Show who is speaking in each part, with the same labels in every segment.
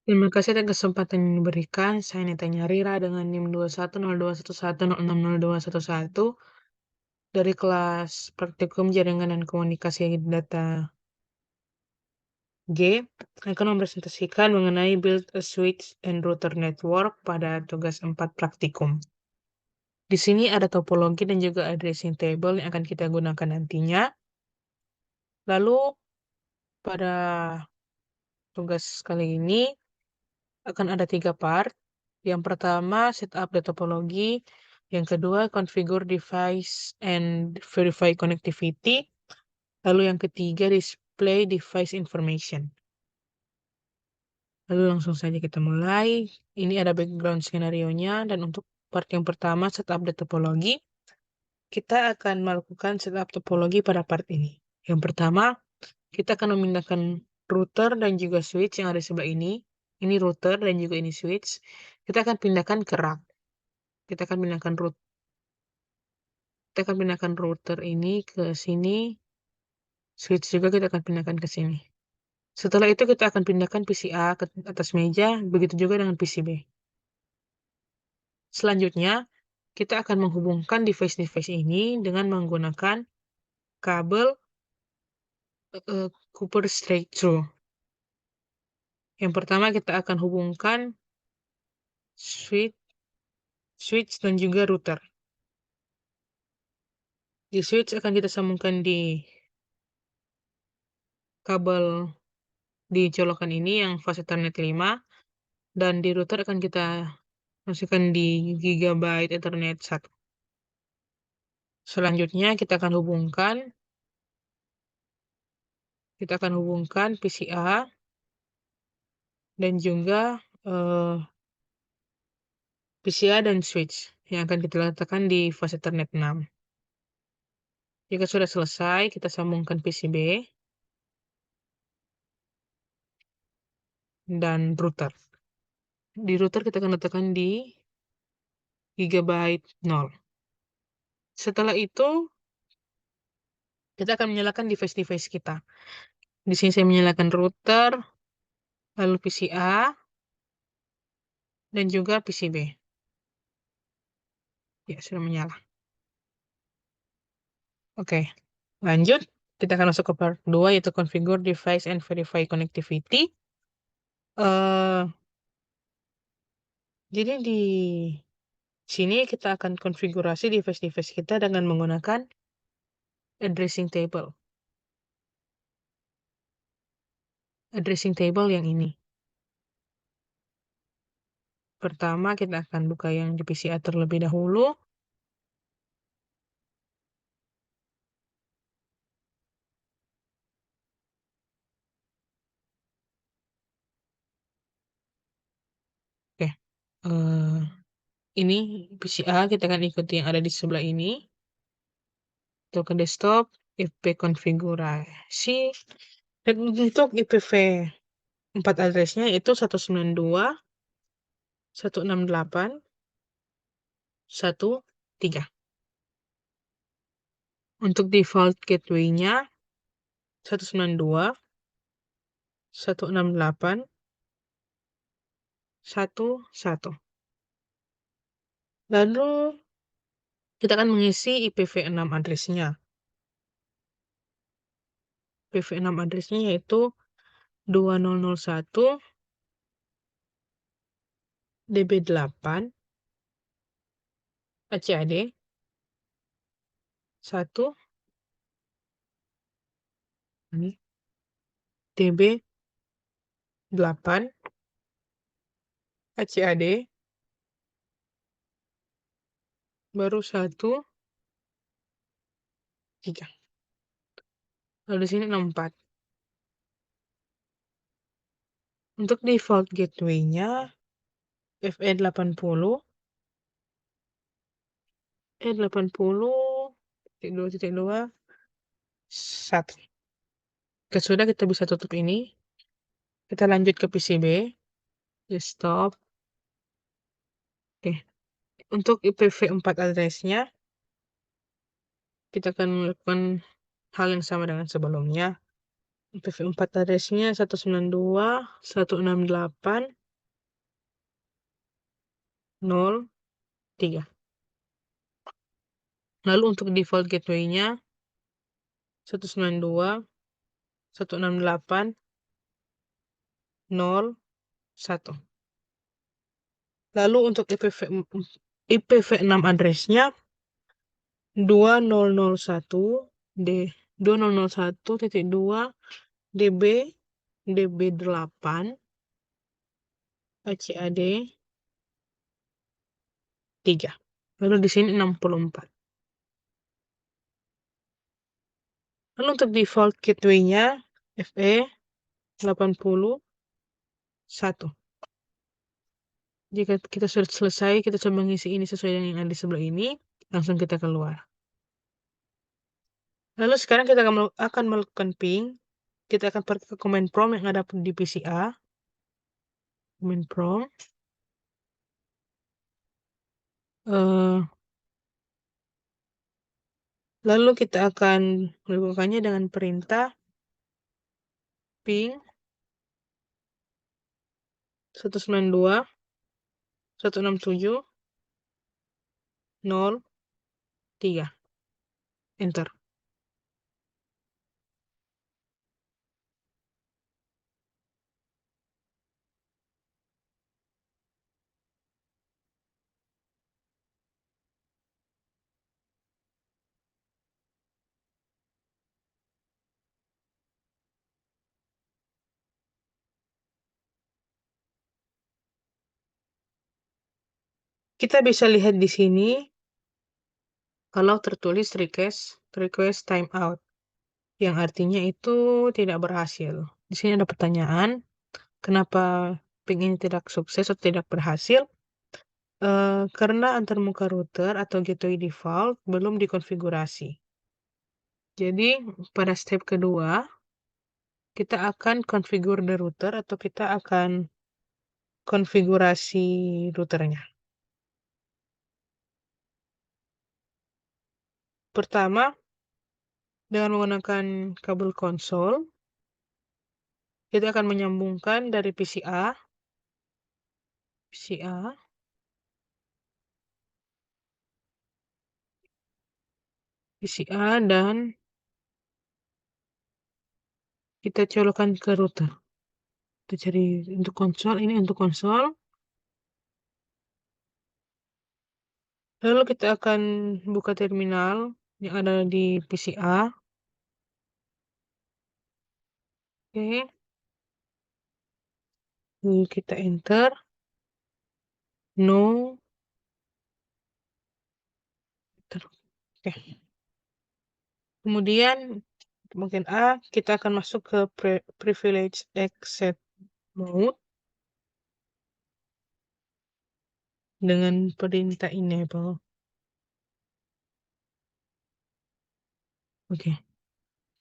Speaker 1: Terima kasih atas kesempatan yang diberikan. Saya Nita Nyarira dengan NIM 21021110602111 dari kelas Praktikum Jaringan dan Komunikasi Data G akan mempresentasikan mengenai Build a Switch and Router Network pada tugas 4 praktikum. Di sini ada topologi dan juga addressing table yang akan kita gunakan nantinya. Lalu pada tugas kali ini akan ada 3 part. Yang pertama, setup the topology. Yang kedua, configure device and verify connectivity. Lalu yang ketiga, display device information. Lalu langsung saja kita mulai. Ini ada background skenario-nya. Dan untuk part yang pertama, setup the topology, kita akan melakukan setup topologi pada part ini. Yang pertama, kita akan memindahkan router dan juga switch yang ada di sebelah ini. Ini router dan juga ini switch. Kita akan pindahkan ke rack. Kita akan pindahkan router ini ke sini. Switch juga kita akan pindahkan ke sini. Setelah itu kita akan pindahkan PCA ke atas meja, begitu juga dengan PCB. Selanjutnya, kita akan menghubungkan device-device ini dengan menggunakan kabel Copper straight through. Yang pertama kita akan hubungkan switch dan juga router. Di switch akan kita sambungkan di kabel di colokan ini yang fase Ethernet 5, dan di router akan kita masukkan di Gigabyte Ethernet 1. Selanjutnya kita akan hubungkan PCA dan juga PCA dan switch yang akan kita letakkan di fase Ethernet 6. Jika sudah selesai, kita sambungkan PCB dan router. Di router kita akan letakkan di Gigabyte 0. Setelah itu, kita akan menyalakan device-device kita. Di sini saya menyalakan router, lalu PCA, dan juga PCB. Ya, sudah menyala. Oke, lanjut. Kita akan masuk ke part 2, yaitu configure device and verify connectivity. Jadi di sini kita akan konfigurasi device-device kita dengan menggunakan addressing table. Addressing table yang ini. Pertama, kita akan buka yang di PCA terlebih dahulu. Oke. Ini PCA, kita akan ikuti yang ada di sebelah ini. Untuk ke desktop, IP konfigurasi. Dan untuk IPv4 addressnya itu 192.168.1.3. Untuk default gateway-nya 192.168.1.1. Lalu kita akan mengisi IPv6 address-nya. IPv6 address-nya yaitu 2001 DB8 ACAD 1 ini DB8 ACAD baru 1 3. Lalu di sini 64. Untuk default gateway-nya FE80 E80.2.2 1. Sudah kita bisa tutup ini. Kita lanjut ke PCB. Desktop. Oke. Untuk IPv4 address-nya kita akan melakukan hal yang sama dengan sebelumnya. IPv4 address-nya 192.168.0.3. Lalu untuk default gateway-nya 192.168.0.1. Lalu untuk IPv6 address-nya 2001 d 2001.2 db db8 ACAD 3. Lalu di sini 64. Lalu untuk default gateway-nya FE 81. Jika kita sudah selesai, kita coba mengisi ini sesuai dengan yang ada di sebelah ini, langsung kita keluar. Lalu sekarang kita akan melakukan ping. Kita akan pergi ke command prompt yang ada di PCA. Command prompt. Lalu kita akan melakukannya dengan perintah ping 192.167.0.3. Enter. Kita bisa lihat di sini kalau tertulis request timeout, yang artinya itu tidak berhasil. Di sini ada pertanyaan, kenapa ping ini tidak sukses atau tidak berhasil? Karena antarmuka router atau gateway default belum dikonfigurasi. Jadi pada step kedua, kita akan configure the router atau kita akan konfigurasi routernya. Pertama, dengan menggunakan kabel konsol, kita akan menyambungkan dari PCA, dan kita colokkan ke router. Kita cari untuk konsol, ini untuk konsol. Lalu kita akan buka terminal yang ada di PCA. Oke. Lalu kita enter. No. Oke. Kemudian bagian A, kita akan masuk ke privilege access mode dengan perintah enable. Oke.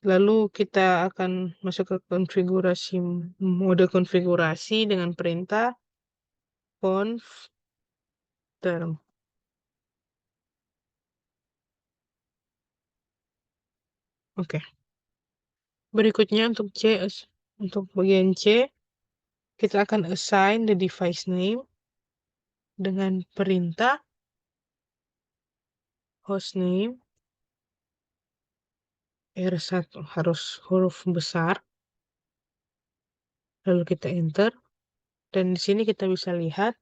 Speaker 1: Lalu kita akan masuk ke konfigurasi mode konfigurasi dengan perintah conf term. Oke. Berikutnya untuk bagian C, kita akan assign the device name dengan perintah hostname R1 harus huruf besar. Lalu kita enter. Dan di sini kita bisa lihat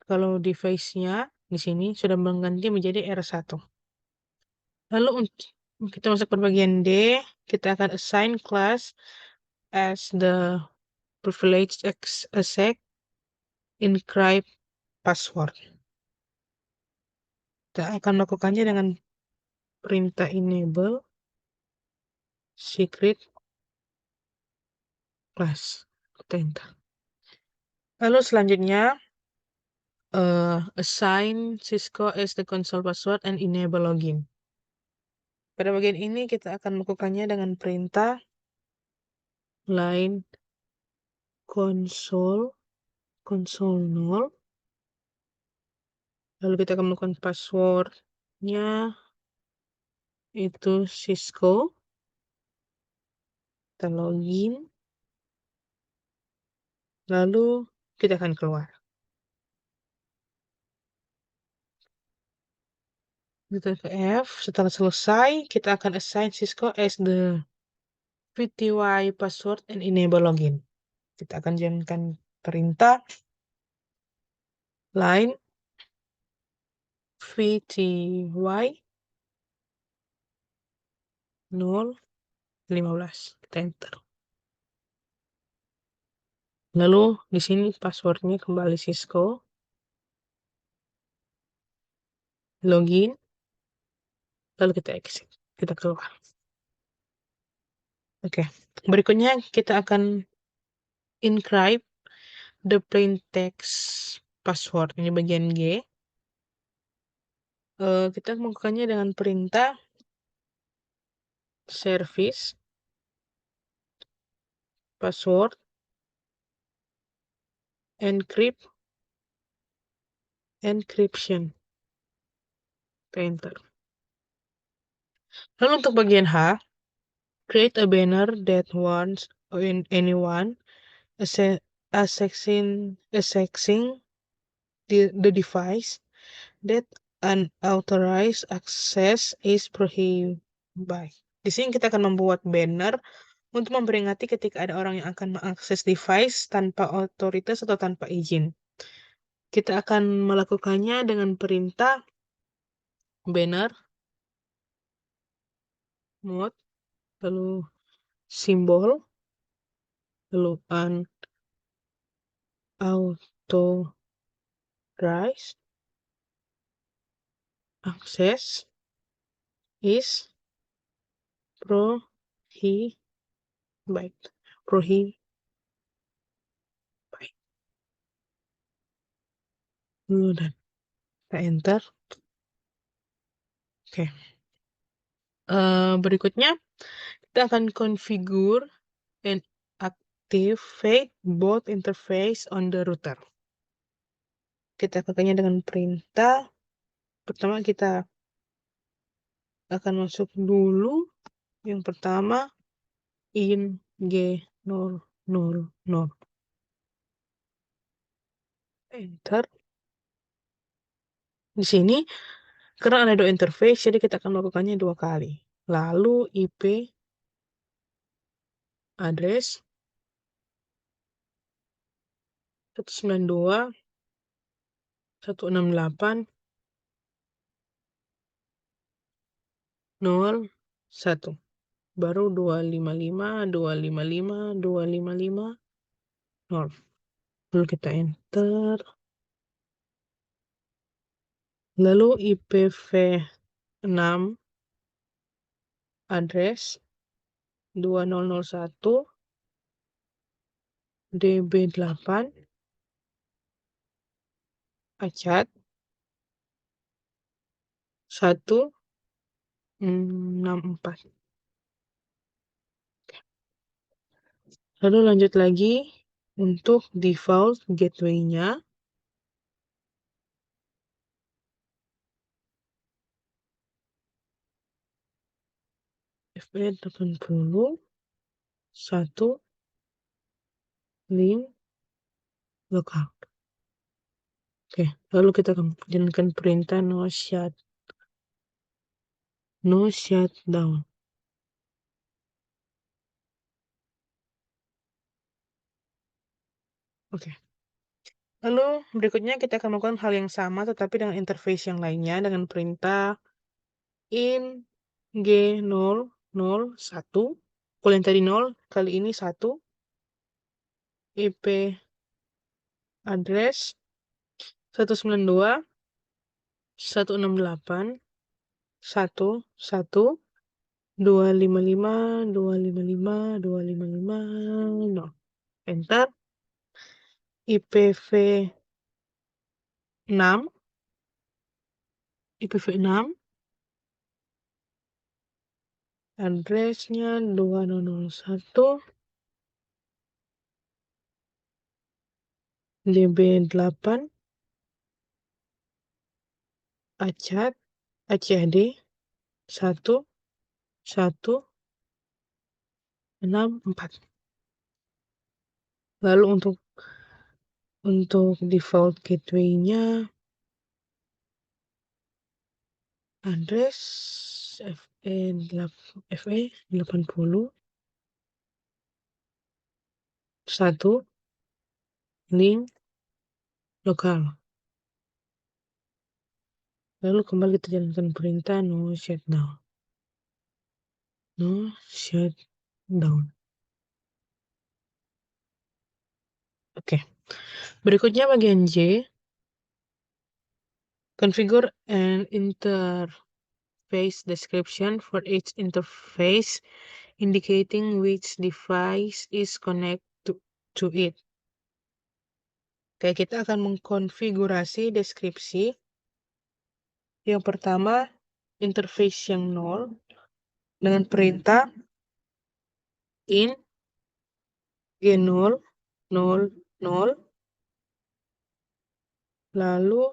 Speaker 1: kalau device-nya di sini sudah mengganti menjadi R1. Lalu untuk kita masuk ke bagian D, kita akan assign class as the privileged access encrypt password. Kita akan melakukannya dengan perintah enable secret class. Kita enter. Lalu selanjutnya assign Cisco as the console password and enable login. Pada bagian ini kita akan melakukannya dengan perintah line console 0. Lalu kita akan melakukan passwordnya itu Cisco. kita login, lalu kita akan keluar. Kita ke F, setelah selesai, kita akan assign Cisco as the VTY password and enable login. Kita akan jalankan perintah line VTY 015. Kita enter. Lalu di sini passwordnya kembali Cisco. Login. Lalu kita exit. Kita keluar. Oke. Berikutnya kita akan encrypt the plain text password. Ini bagian G. Kita melakukannya dengan perintah service password encryption. Enter. Lalu untuk bagian H, create a banner that warns anyone accessing the device that unauthorized access is prohibited. Di sini kita akan membuat banner untuk memperingati ketika ada orang yang akan mengakses device tanpa otoritas atau tanpa izin. Kita akan melakukannya dengan perintah banner mode, lalu simbol, lalu unauthorized access is prohibited. Dan kita enter. Oke. Berikutnya kita akan configure and activate both interface on the router. Kita pakainya dengan perintah. Pertama kita akan masuk dulu. Yang pertama in G000. Enter. Di sini karena ada dua interface, jadi kita akan melakukannya 2 kali. Lalu IP address 192.168.0.1, baru 255.255.255.0. Lalu kita enter. Lalu IPv6 address 2001 DB8 acat 164. Lalu lanjut lagi untuk default gateway-nya. FE80 1 link lookout. Oke, lalu kita akan jalankan perintah no shutdown. Oke. Lalu berikutnya kita akan melakukan hal yang sama tetapi dengan interface yang lainnya dengan perintah in G001. Kalau yang tadi 0, kali ini 1. IP address 192.168.255.255.255.0. Enter. IPv6 addressnya 2001 DB8 acat ACAD 1 1 4. Lalu untuk default gateway-nya address FE 80 link lokal. Lalu kembali kita jalankan perintah no shutdown. Oke. Berikutnya bagian J. Configure an interface description for each interface indicating which device is connected to it. Oke, kita akan mengkonfigurasi deskripsi. Yang pertama, interface yang 0 dengan perintah in G0 0 0, lalu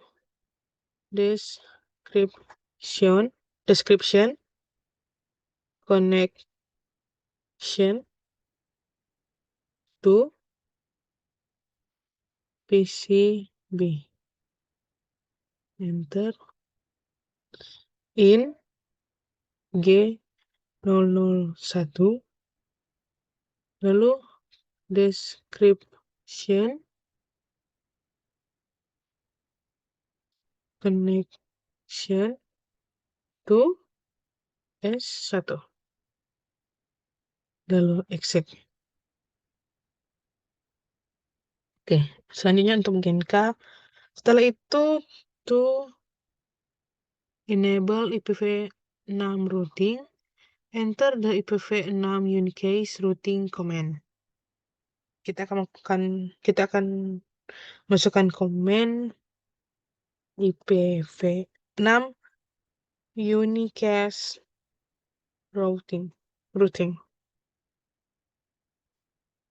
Speaker 1: description connection to PCB. Enter. In G001, lalu description connection to S1, lalu exit. Oke, selanjutnya untuk bagian K. Setelah itu to enable IPv6 routing, enter the IPv6 unicase routing command. Kita akan masukkan command IPv6 unicase routing.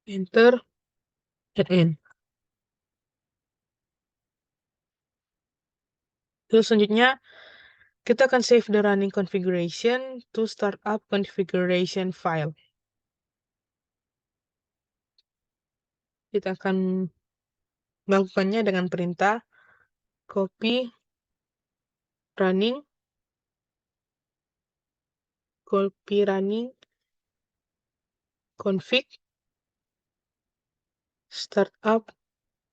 Speaker 1: Enter and end. Terus selanjutnya kita akan save the running configuration to start up configuration file. Kita akan melakukannya dengan perintah copy running config startup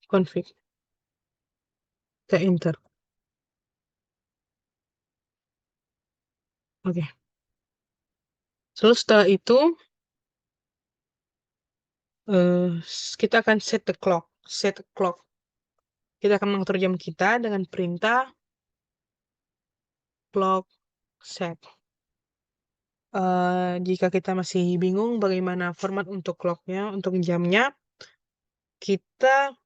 Speaker 1: config. Kita enter. Oke. Lalu setelah itu kita akan set clock. Kita akan mengatur jam kita dengan perintah clock set. Jika kita masih bingung bagaimana format untuk clocknya, untuk jamnya, kita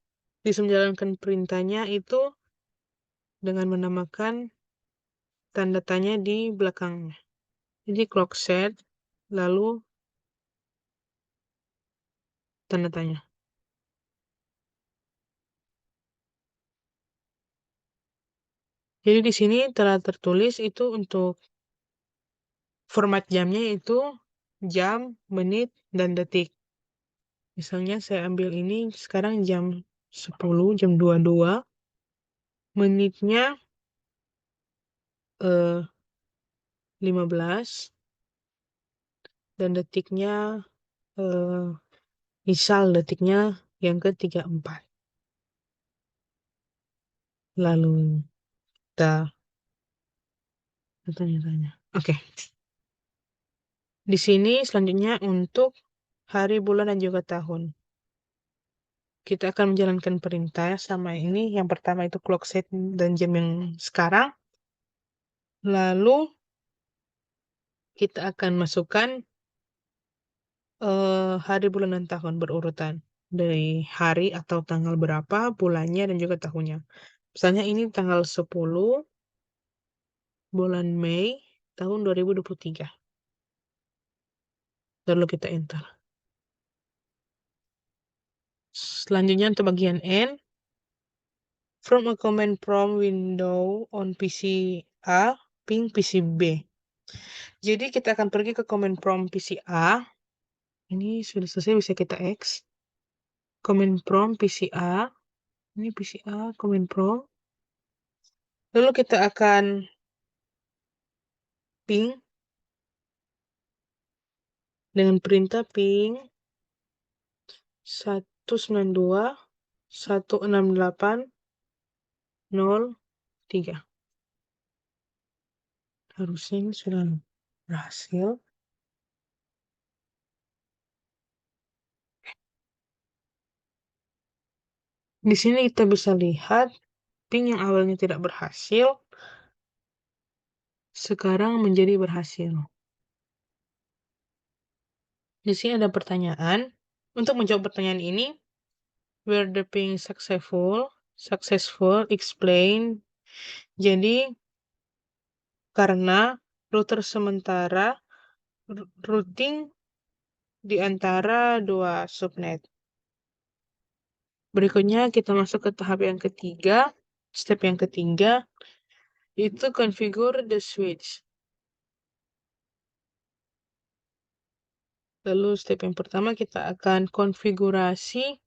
Speaker 1: bisa menjalankan perintahnya itu dengan menambahkan tanda tanya di belakangnya. Jadi clock set, lalu tanda tanya. Jadi di sini telah tertulis itu untuk format jamnya itu jam, menit, dan detik. Misalnya saya ambil ini sekarang jam 10, jam 22. Menitnya 15 dan detiknya misal detiknya yang ke-34. Lalu kita tanya-tanya. Oke. Di sini selanjutnya untuk hari, bulan, dan juga tahun. Kita akan menjalankan perintah sama ini. Yang pertama itu clock set dan jam yang sekarang. Lalu kita akan masukkan hari, bulan, dan tahun berurutan. Dari hari atau tanggal berapa, bulannya, dan juga tahunnya. Misalnya ini tanggal 10 bulan Mei tahun 2023. Lalu kita enter. Selanjutnya untuk bagian N. From a command prompt window on PC A, ping PC B. Jadi kita akan pergi ke command prompt PC A. Ini sudah selesai, bisa kita X. Command prompt PCA. Ini PCA, command prompt. Lalu kita akan ping dengan perintah ping 192.168.0.3. Harusnya ini sudah berhasil. Di sini kita bisa lihat ping yang awalnya tidak berhasil sekarang menjadi berhasil. Di sini ada pertanyaan. Untuk menjawab pertanyaan ini, were the ping successful? Successful, explain. Jadi, karena router sementara routing di antara dua subnet. Berikutnya kita masuk ke tahap yang ketiga. Step yang ketiga, itu configure the switch. Lalu step yang pertama kita akan konfigurasi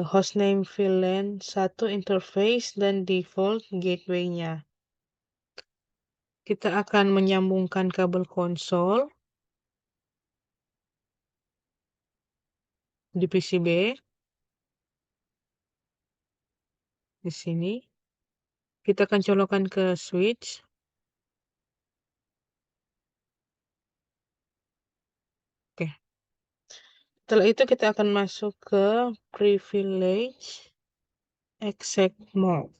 Speaker 1: hostname VLAN 1 interface dan default gateway-nya. Kita akan menyambungkan kabel konsol di PCB di sini. Kita akan colokkan ke switch. Oke. Setelah itu kita akan masuk ke privilege exec mode.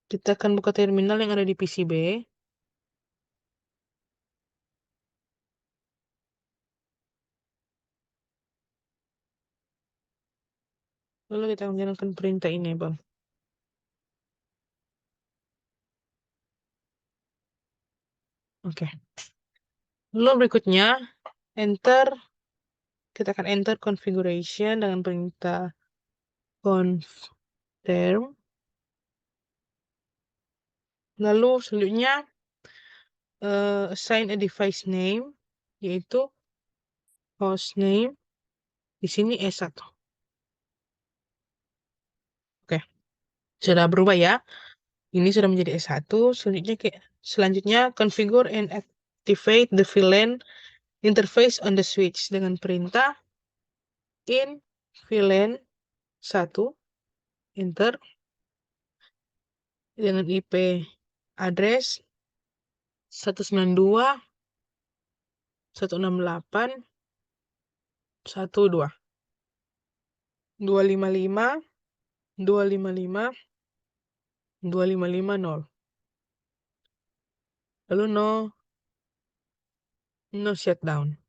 Speaker 1: Kita akan buka terminal yang ada di PCB. Lalu kita menjalankan perintah enable. Oke. Lalu berikutnya, kita akan enter configuration dengan perintah confirm. Lalu selanjutnya, assign a device name, yaitu host name. Di sini S1. Oke. Sudah berubah ya. Ini sudah menjadi S1. Selanjutnya configure and activate the VLAN interface on the switch dengan perintah in VLAN 1 enter dengan IP address 192.168.1.2 255.255.255.0. Lalu no shutdown.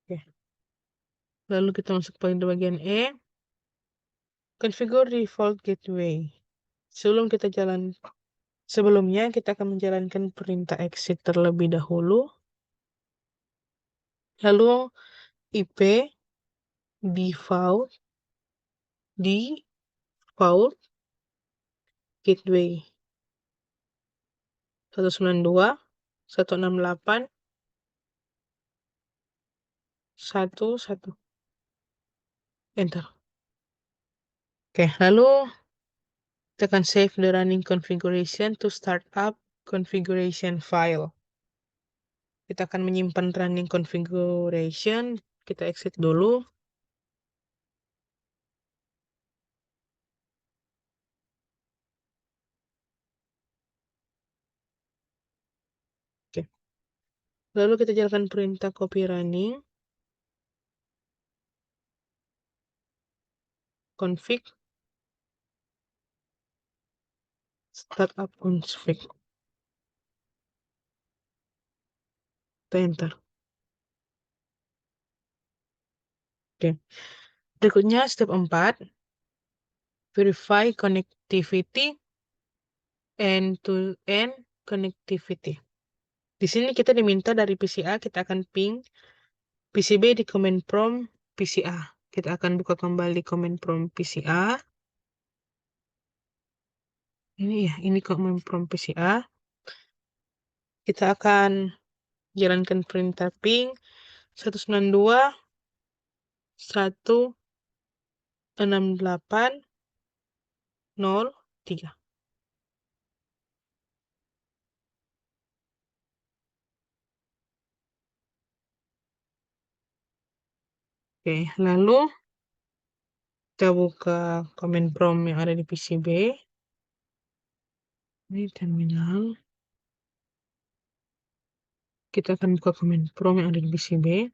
Speaker 1: Oke. Lalu kita masuk pada bagian E. Configure default gateway. Sebelumnya kita akan menjalankan perintah exit terlebih dahulu. Lalu IP default gateway 192.168.1.1. Enter. Oke, lalu kita akan save the running configuration to start up configuration file. Kita akan menyimpan running configuration. Kita exit dulu. Oke. Lalu kita jalankan perintah copy running. Config. Startup config. Kita enter. Oke. Berikutnya step 4. Verify connectivity end-to-end connectivity. Di sini kita diminta dari PCA, kita akan ping PCB di command prompt PCA. Kita akan buka kembali command prompt PCA. Ini command prompt PCA. Kita akan jalankan perintah ping 192.168.0.3. Oke, lalu kita buka command prompt yang ada di PCB. Ini terminal. Kita akan buka command prompt yang ada di PCB.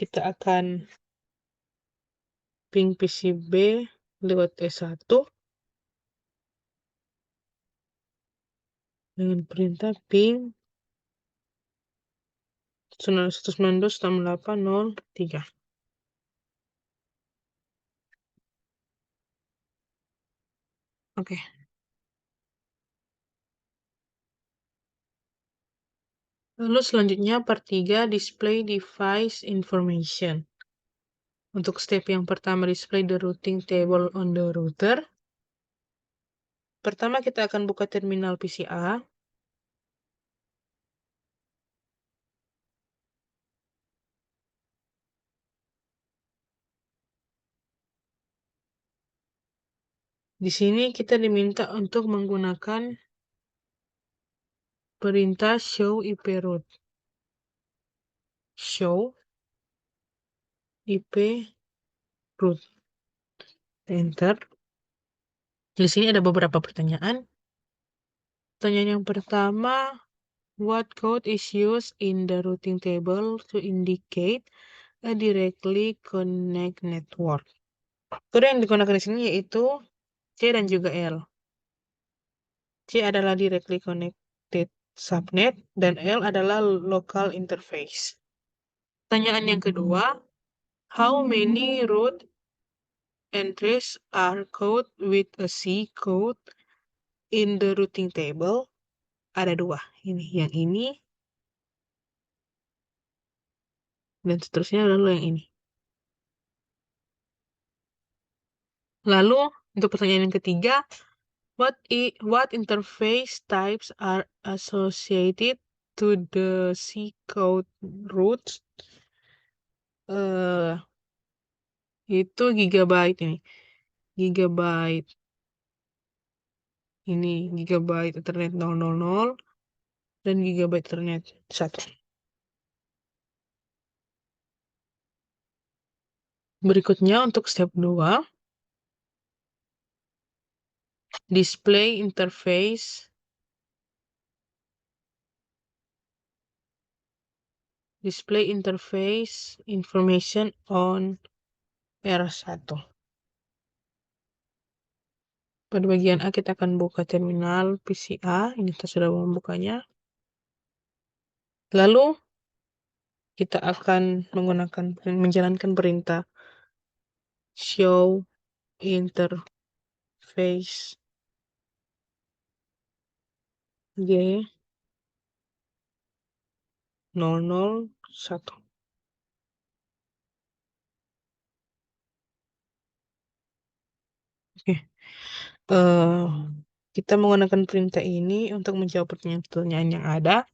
Speaker 1: Kita akan ping PCB lewat S1 dengan perintah ping 192.168.0.3. Oke. Lalu selanjutnya part 3 display device information. Untuk step yang pertama display the routing table on the router. Pertama kita akan buka terminal PCA. Di sini kita diminta untuk menggunakan perintah show IP route. Show IP route. Enter. Di sini ada beberapa pertanyaan. Pertanyaan yang pertama, what code is used in the routing table to indicate a directly connect network? Kode yang digunakan di sini yaitu C dan juga L. C adalah directly connected subnet dan L adalah local interface. Pertanyaan yang kedua, how many route entries are coded with a C code in the routing table? Ada dua, yang ini dan seterusnya, lalu yang ini. Lalu untuk pertanyaan yang ketiga, what interface types are associated to the C code routes? Itu gigabyte ini. Gigabyte Ethernet 000 dan gigabyte Ethernet 1. Berikutnya untuk step 2, display interface information on R1. Pada bagian A kita akan buka terminal PCA. Ini kita sudah membukanya. Lalu kita akan menjalankan perintah show interface G001. Oke. Kita menggunakan perintah ini untuk menjawab pertanyaan-pertanyaan yang ada.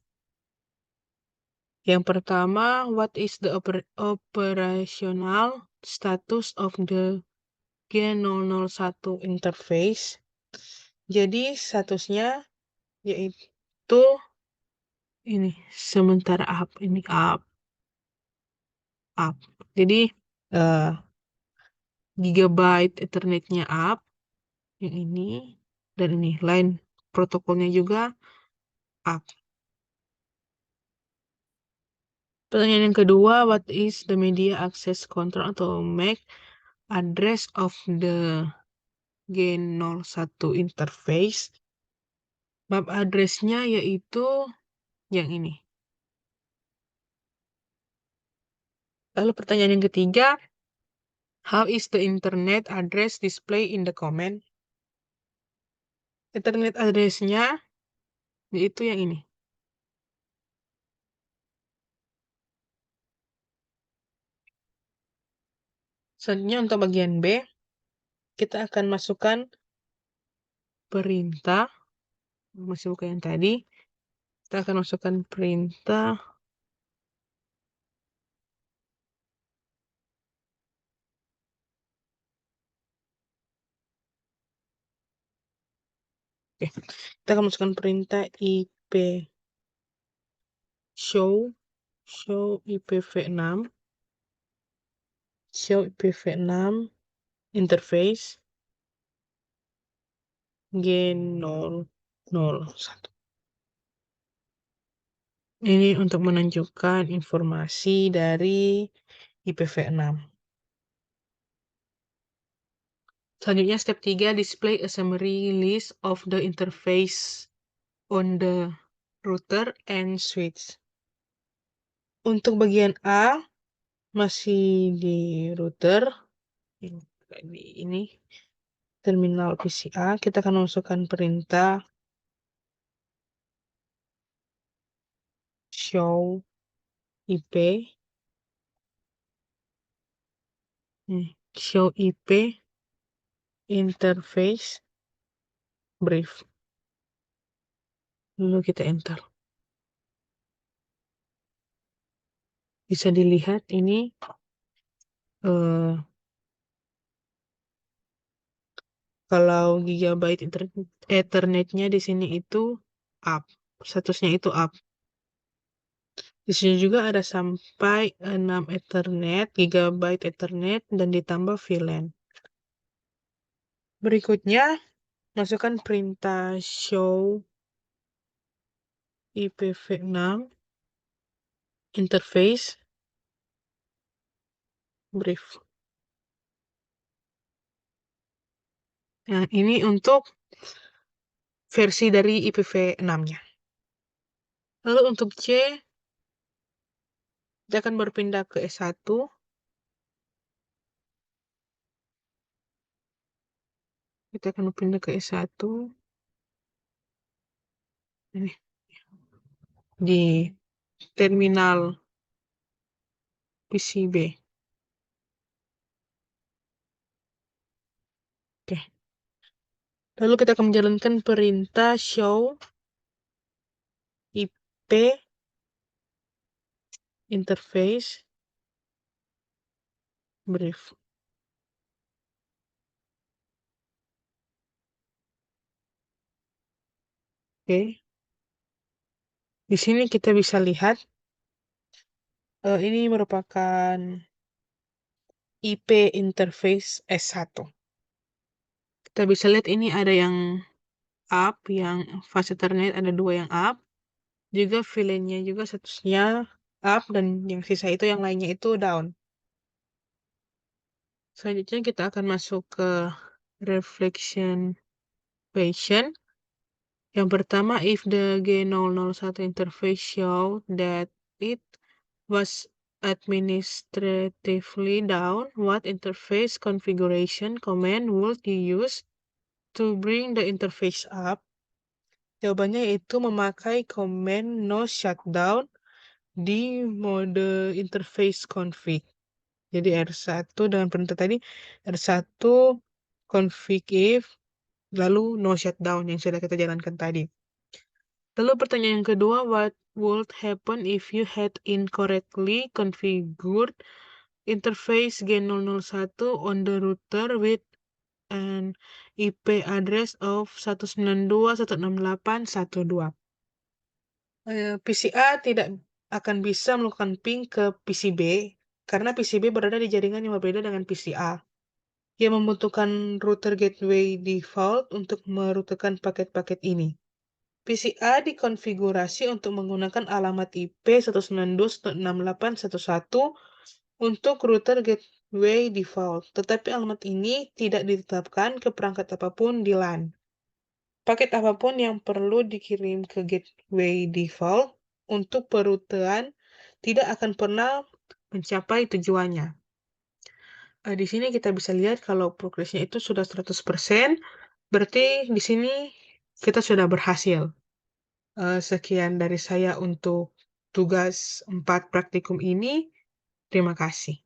Speaker 1: Yang pertama, what is the operational status of the G001 interface? Jadi statusnya yaitu ini sementara up. Jadi gigabyte Ethernetnya up, yang ini, dan ini line protokolnya juga up. Pertanyaan yang kedua, what is the media access control atau MAC address of the G01 interface? MAC addressnya yaitu yang ini. Lalu pertanyaan yang ketiga, how is the internet address display in the command? Internet addressnya yaitu yang ini. Selanjutnya untuk bagian B, kita akan masukkan perintah, masih buka yang tadi. Kita akan masukkan perintah kita akan masukkan perintah IP show IPv6 interface G001. Ini untuk menunjukkan informasi dari IPv6. Selanjutnya step 3, display a summary list of the interface on the router and switch. Untuk bagian A masih di router, di ini terminal PCA, kita akan masukkan perintah show IP interface brief. Lalu kita enter. Bisa dilihat ini kalau gigabyte Ethernetnya di sini itu up, statusnya itu up. Di sini juga ada sampai 6 Ethernet, gigabyte Ethernet, dan ditambah VLAN. Berikutnya, masukkan perintah show IPv6 interface brief. Nah, ini untuk versi dari IPv6-nya. Lalu untuk C, kita akan berpindah ke S1. Kita akan berpindah ke S1. Ini. Di terminal PCB. Oke. Lalu kita akan menjalankan perintah show IP interface brief. Oke. Di sini kita bisa lihat ini merupakan IP interface S1. Kita bisa lihat ini ada yang up, yang fast Ethernet ada 2 yang up. Juga VLAN-nya juga statusnya up, dan yang sisa itu yang lainnya itu down. Selanjutnya kita akan masuk ke reflection patient. Yang pertama, if the G001 interface show that it was administratively down, what interface configuration command would you use to bring the interface up? Jawabannya yaitu memakai command no shutdown di mode interface config. Jadi R1 dengan perintah tadi, R1 config if, lalu no shutdown yang sudah kita jalankan tadi. Lalu pertanyaan yang kedua, what would happen if you had incorrectly configured interface G001 on the router with an IP address of 192.168.1.2? PCA tidak akan bisa melakukan ping ke PCB karena PCB berada di jaringan yang berbeda dengan PCA. Ia membutuhkan router gateway default untuk merutekan paket-paket ini. PCA dikonfigurasi untuk menggunakan alamat IP 192.168.1.1 untuk router gateway default, tetapi alamat ini tidak ditetapkan ke perangkat apapun di LAN. Paket apapun yang perlu dikirim ke gateway default untuk perutean tidak akan pernah mencapai tujuannya. Di sini kita bisa lihat kalau progresnya itu sudah 100%, berarti di sini kita sudah berhasil. Sekian dari saya untuk tugas 4 praktikum ini. Terima kasih.